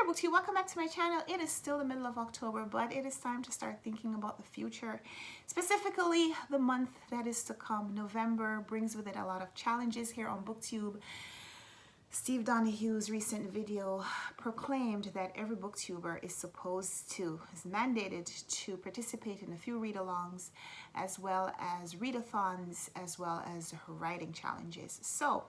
BookTube, welcome back to my channel. It is still the middle of October, but it is time to start thinking about the future. Specifically, the month that is to come. November brings with it a lot of challenges here on BookTube. Steve Donahue's recent video proclaimed that every booktuber is mandated to participate in a few read-alongs, as well as readathons, as well as writing challenges. So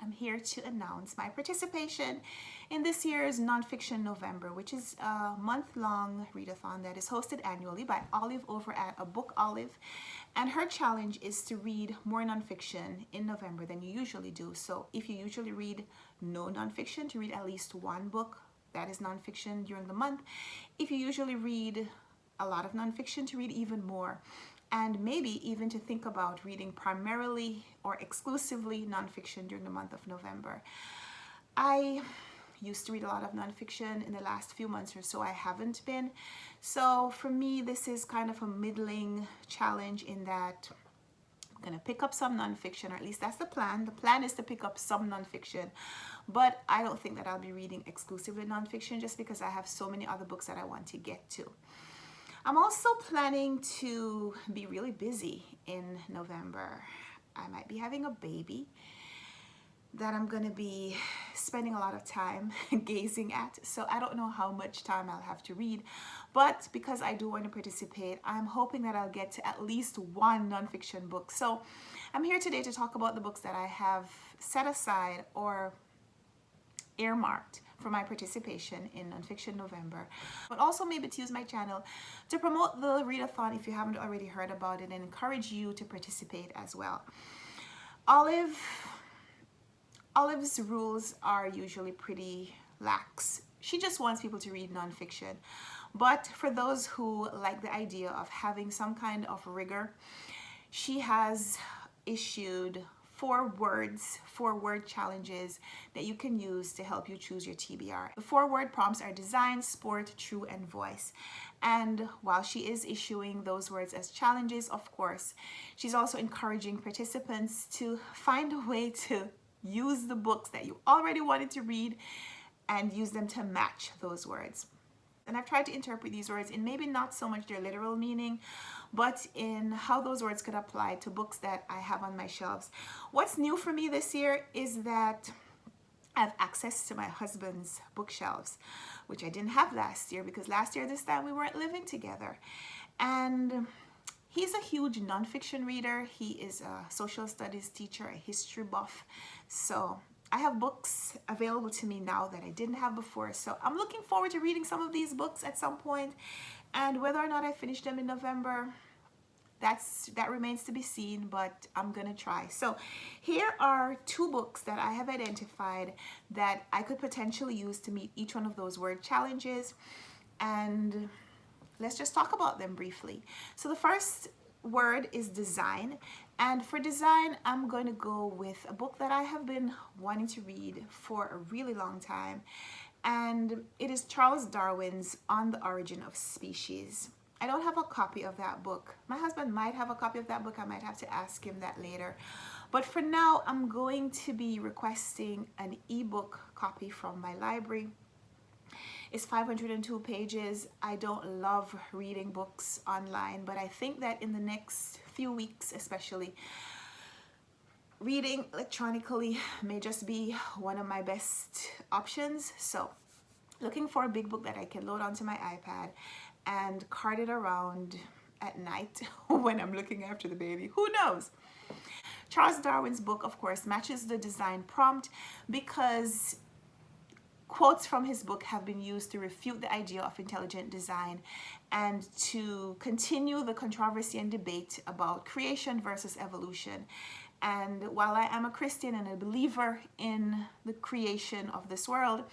I'm here to announce my participation in this year's NonFiction November, which is a month-long readathon that is hosted annually by Olive over at A Book Olive. And her challenge is to read more nonfiction in November than you usually do. So if you usually read no nonfiction, to read at least one book that is nonfiction during the month. If you usually read a lot of nonfiction, to read even more. And maybe even to think about reading primarily or exclusively nonfiction during the month of November. I used to read a lot of nonfiction in the last few months or so. I haven't been. So for me, this is kind of a middling challenge in that I'm going to pick up some nonfiction, or at least that's the plan. The plan is to pick up some nonfiction, but I don't think that I'll be reading exclusively nonfiction just because I have so many other books that I want to get to. I'm also planning to be really busy in November. I might be having a baby that I'm going to be spending a lot of time gazing at. So I don't know how much time I'll have to read. But because I do want to participate, I'm hoping that I'll get to at least one nonfiction book. So I'm here today to talk about the books that I have set aside or earmarked for my participation in NonFiction November, but also maybe to use my channel to promote the readathon if you haven't already heard about it, and encourage you to participate as well. Olive's rules are usually pretty lax. She just wants people to read nonfiction, but for those who like the idea of having some kind of rigor, she has issued 4-word challenges that you can use to help you choose your TBR. The 4-word prompts are design, sport, true, and voice. And while she is issuing those words as challenges, of course, she's also encouraging participants to find a way to use the books that you already wanted to read and use them to match those words. And I've tried to interpret these words in maybe not so much their literal meaning, but in how those words could apply to books that I have on my shelves. What's new for me this year is that I have access to my husband's bookshelves, which I didn't have last year because last year this time we weren't living together. And he's a huge nonfiction reader. He is a social studies teacher, a history buff. So I have books available to me now that I didn't have before. So I'm looking forward to reading some of these books at some point. And whether or not I finish them in November, that remains to be seen, but I'm gonna try. So here are 2 books that I have identified that I could potentially use to meet each one of those word challenges. And let's just talk about them briefly. So the first word is design, and for design I'm going to go with a book that I have been wanting to read for a really long time, and it is Charles Darwin's On the Origin of Species. I don't have a copy of that book. My husband might have a copy of that book. I might have to ask him that later, but for now I'm going to be requesting an ebook copy from my library. It's 502 pages. I don't love reading books online, but I think that in the next few weeks especially, reading electronically may just be one of my best options. So looking for a big book that I can load onto my iPad and cart it around at night when I'm looking after the baby. Who knows? Charles Darwin's book, of course, matches the design prompt because quotes from his book have been used to refute the idea of intelligent design and to continue the controversy and debate about creation versus evolution. And while I am a Christian and a believer in the creation of this world,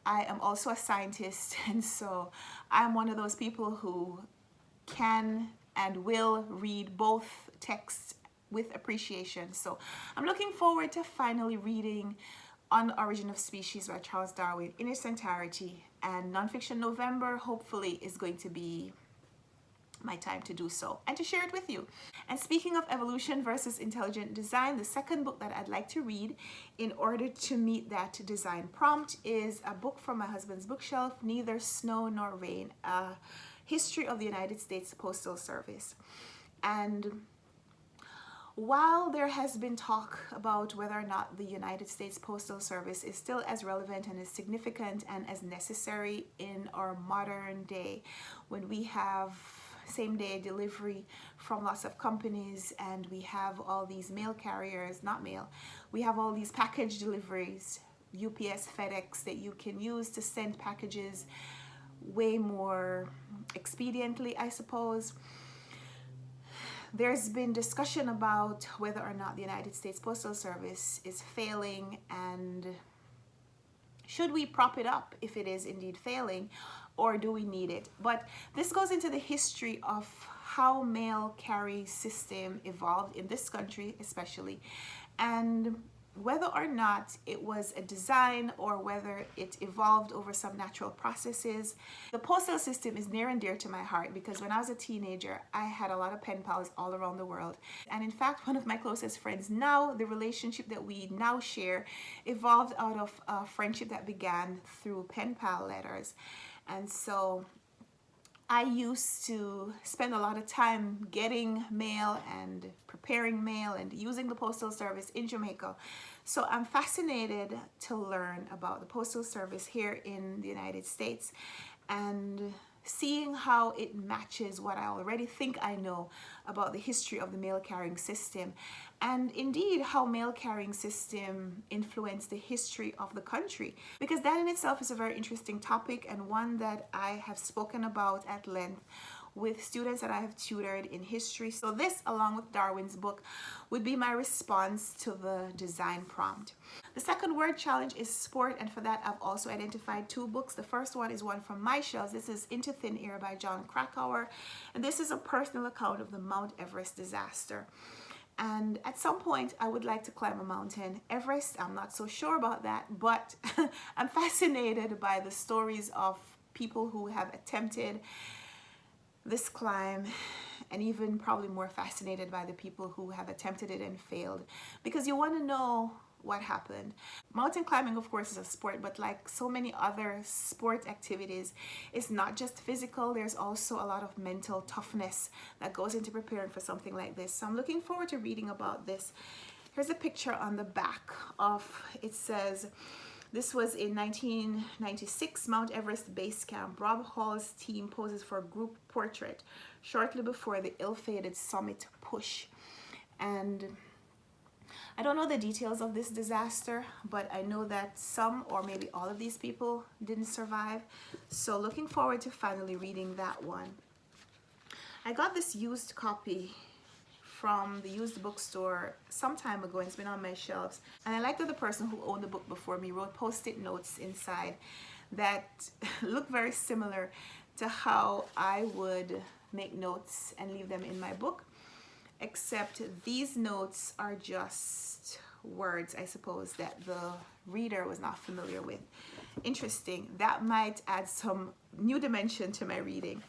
I am also a scientist, and so I'm one of those people who can and will read both texts with appreciation. So I'm looking forward to finally reading On the Origin of Species by Charles Darwin in its entirety, and NonFiction November hopefully is going to be my time to do so and to share it with you. And speaking of evolution versus intelligent design, the second book that I'd like to read in order to meet that design prompt is a book from my husband's bookshelf, Neither Snow Nor Rain, a history of the United States Postal Service. And while there has been talk about whether or not the United States Postal Service is still as relevant and as significant and as necessary in our modern day, when we have same-day delivery from lots of companies and we have all these mail carriers, not mail, we have all these package deliveries, UPS, FedEx, that you can use to send packages way more expediently, I suppose. There's been discussion about whether or not the United States Postal Service is failing, and should we prop it up if it is indeed failing, or do we need it? But this goes into the history of how mail carry system evolved in this country especially, and whether or not it was a design or whether it evolved over some natural processes. The postal system is near and dear to my heart because when I was a teenager, I had a lot of pen pals all around the world. And in fact, one of my closest friends now, the relationship that we now share evolved out of a friendship that began through pen pal letters. And so I used to spend a lot of time getting mail and preparing mail and using the Postal Service in Jamaica. So I'm fascinated to learn about the Postal Service here in the United States and seeing how it matches what I already think I know about the history of the mail carrying system, and indeed how mail carrying system influenced the history of the country, because that in itself is a very interesting topic and one that I have spoken about at length with students that I have tutored in history. So this, along with Darwin's book, would be my response to the design prompt. The second word challenge is sport, and for that I've also identified two books. The first one is one from my shelves. This is Into Thin Air by John Krakauer, and this is a personal account of the Mount Everest disaster. And at some point I would like to climb a mountain. Everest, I'm not so sure about that, but I'm fascinated by the stories of people who have attempted this climb, and even probably more fascinated by the people who have attempted it and failed, because you want to know what happened. Mountain climbing, of course, is a sport, but like so many other sport activities, it's not just physical. There's also a lot of mental toughness that goes into preparing for something like this. So I'm looking forward to reading about this. Here's a picture on the back of, it says, this was in 1996, Mount Everest Base Camp. Rob Hall's team poses for a group portrait shortly before the ill-fated summit push. And I don't know the details of this disaster, but I know that some or maybe all of these people didn't survive. So looking forward to finally reading that one. I got this used copy from the used bookstore some time ago, and it's been on my shelves, and I like that the person who owned the book before me wrote post-it notes inside that look very similar to how I would make notes and leave them in my book, except these notes are just words, I suppose, that the reader was not familiar with. Interesting. That might add some new dimension to my reading.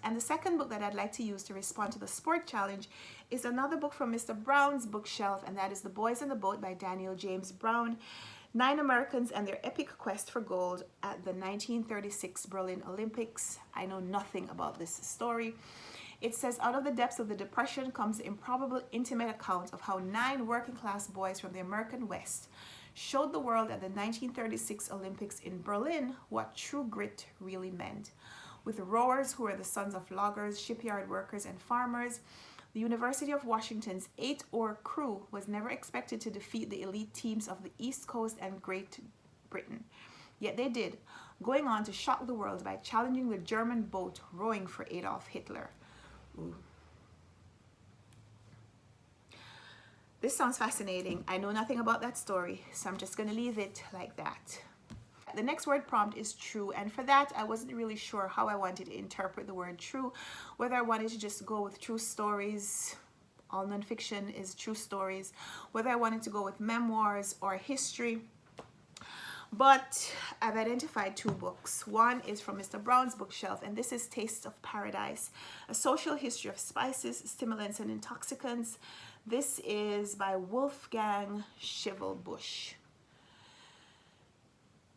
And the second book that I'd like to use to respond to the sport challenge is another book from Mr. Brown's bookshelf, and that is The Boys in the Boat by Daniel James Brown. 9 Americans and their epic quest for gold at the 1936 Berlin Olympics. I know nothing about this story. It says, out of the depths of the Depression comes the improbable intimate account of how 9 working class boys from the American West showed the world at the 1936 Olympics in Berlin what true grit really meant. With rowers who were the sons of loggers, shipyard workers, and farmers, the University of Washington's 8-oar crew was never expected to defeat the elite teams of the East Coast and Great Britain. Yet they did, going on to shock the world by challenging the German boat rowing for Adolf Hitler. Ooh. This sounds fascinating. I know nothing about that story, so I'm just going to leave it like that. The next word prompt is true, and for that I wasn't really sure how I wanted to interpret the word true, whether I wanted to just go with true stories, all nonfiction is true stories, whether I wanted to go with memoirs or history. But I've identified two books. One is from Mr. Brown's bookshelf, and this is Taste of Paradise, A Social History of Spices, Stimulants, and Intoxicants. This is by Wolfgang Schivelbusch.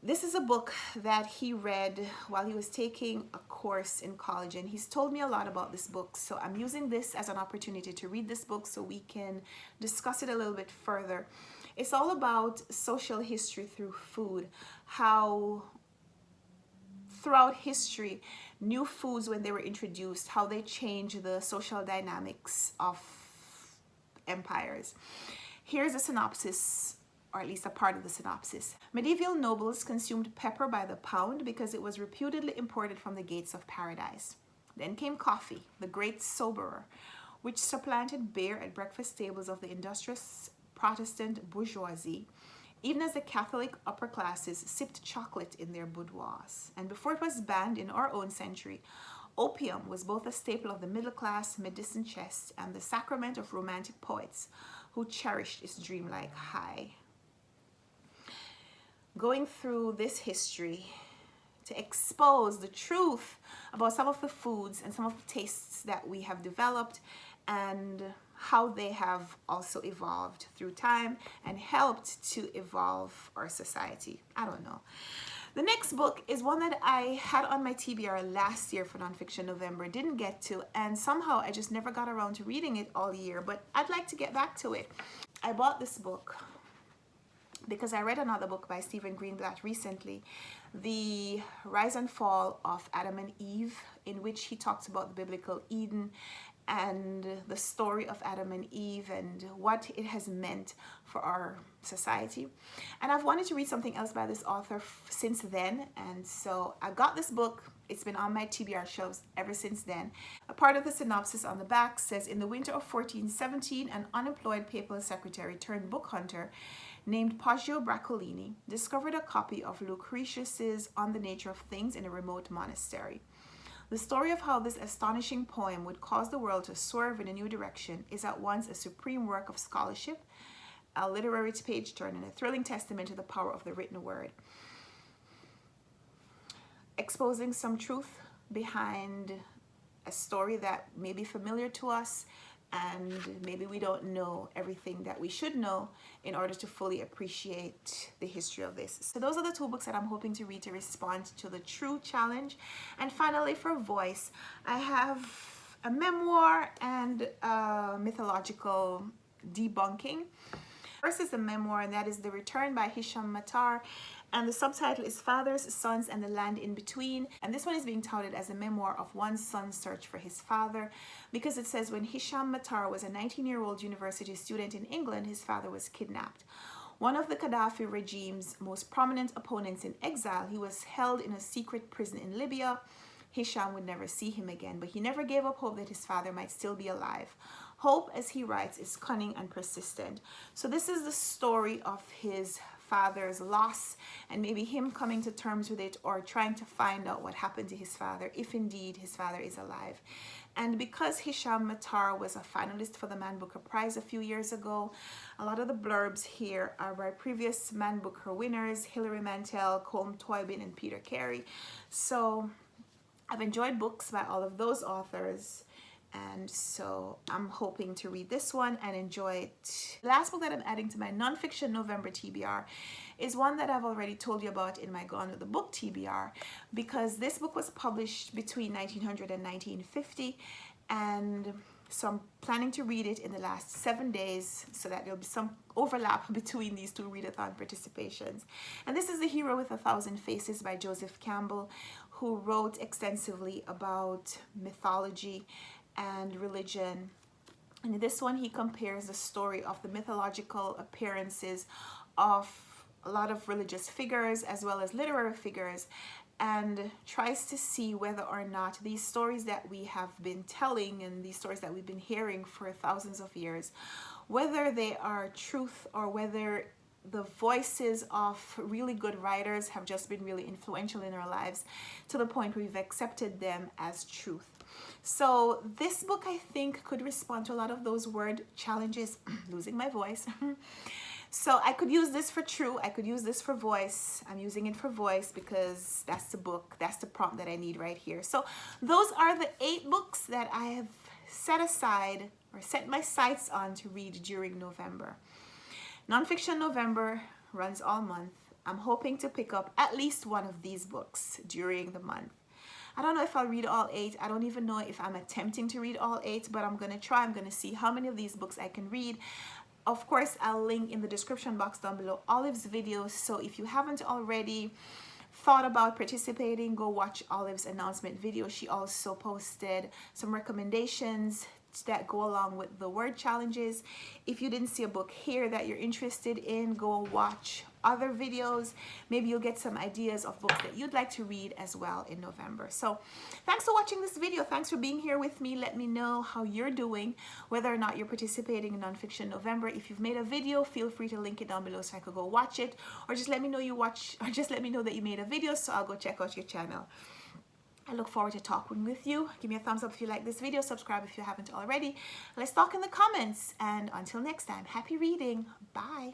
This is a book that he read while he was taking a course in college, and he's told me a lot about this book. So I'm using this as an opportunity to read this book so we can discuss it a little bit further. It's all about social history through food, how throughout history, new foods, when they were introduced, how they change the social dynamics of empires. Here's a synopsis, or at least a part of the synopsis. Medieval nobles consumed pepper by the pound because it was reputedly imported from the gates of paradise. Then came coffee, the great soberer, which supplanted beer at breakfast tables of the industrious Protestant bourgeoisie, even as the Catholic upper classes sipped chocolate in their boudoirs. And before it was banned in our own century, opium was both a staple of the middle-class medicine chest and the sacrament of romantic poets who cherished its dreamlike high. Going through this history to expose the truth about some of the foods and some of the tastes that we have developed and how they have also evolved through time and helped to evolve our society. I don't know. The next book is one that I had on my TBR last year for Nonfiction November, didn't get to, and somehow I just never got around to reading it all year, but I'd like to get back to it. I bought this book because I read another book by Stephen Greenblatt recently, The Rise and Fall of Adam and Eve, in which he talks about the biblical Eden and the story of Adam and Eve and what it has meant for our society. And I've wanted to read something else by this author since then, and so I got this book. It's been on my TBR shelves ever since then. A part of the synopsis on the back says, in the winter of 1417, an unemployed papal secretary turned book hunter named Poggio Braccolini discovered a copy of Lucretius's On the Nature of Things in a remote monastery. The story of how this astonishing poem would cause the world to swerve in a new direction is at once a supreme work of scholarship, a literary page turn, and a thrilling testament to the power of the written word. Exposing some truth behind a story that may be familiar to us, and maybe we don't know everything that we should know in order to fully appreciate the history of this. So those are the two books that I'm hoping to read to respond to the true challenge. And finally, for voice, I have a memoir and a mythological debunking. First is the memoir, and that is The Return by Hisham Matar, and the subtitle is Fathers, Sons, and the Land in Between. And this one is being touted as a memoir of one son's search for his father, because it says when Hisham Matar was a 19-year-old university student in England, his father was kidnapped. One of the Gaddafi regime's most prominent opponents in exile, he was held in a secret prison in Libya. Hisham would never see him again, but he never gave up hope that his father might still be alive. Hope, as he writes, is cunning and persistent. So this is the story of his father's loss and maybe him coming to terms with it or trying to find out what happened to his father, if indeed his father is alive. And because Hisham Matar was a finalist for the Man Booker Prize a few years ago, a lot of the blurbs here are by previous Man Booker winners, Hilary Mantel, Colm Toybin, and Peter Carey. So I've enjoyed books by all of those authors, and so I'm hoping to read this one and enjoy it. The last book that I'm adding to my Nonfiction November TBR is one that I've already told you about in my Gone with the Book TBR, because this book was published between 1900 and 1950, and so I'm planning to read it in the last 7 days so that there'll be some overlap between these two readathon participations. And this is The Hero with a Thousand Faces by Joseph Campbell, who wrote extensively about mythology and religion. And in this one, he compares the story of the mythological appearances of a lot of religious figures as well as literary figures, and tries to see whether or not these stories that we have been telling and these stories that we've been hearing for thousands of years, whether they are truth or whether the voices of really good writers have just been really influential in our lives to the point where we've accepted them as truth. So this book, I think, could respond to a lot of those word challenges, losing my voice, So I could use this for true. I could use this for voice. I'm using it for voice because that's the book, that's the prompt that I need right here. So those are the 8 books that I have set aside or set my sights on to read during November. Nonfiction November runs all month. I'm hoping to pick up at least one of these books during the month. I don't know if I'll read all 8. I don't even know if I'm attempting to read all 8, but I'm going to try. I'm going to see how many of these books I can read. Of course, I'll link in the description box down below Olive's videos. So if you haven't already thought about participating, go watch Olive's announcement video. She also posted some recommendations that go along with the word challenges. If you didn't see a book here that you're interested in, go watch other videos. Maybe you'll get some ideas of books that you'd like to read as well in November. So thanks for watching this video. Thanks for being here with me. Let me know how you're doing, whether or not you're participating in Nonfiction November. If you've made a video, feel free to link it down below so I could go watch it, or just let me know just let me know that you made a video so I'll go check out your channel. I look forward to talking with you. Give me a thumbs up if you like this video. Subscribe if you haven't already. Let's talk in the comments. And until next time, happy reading. Bye.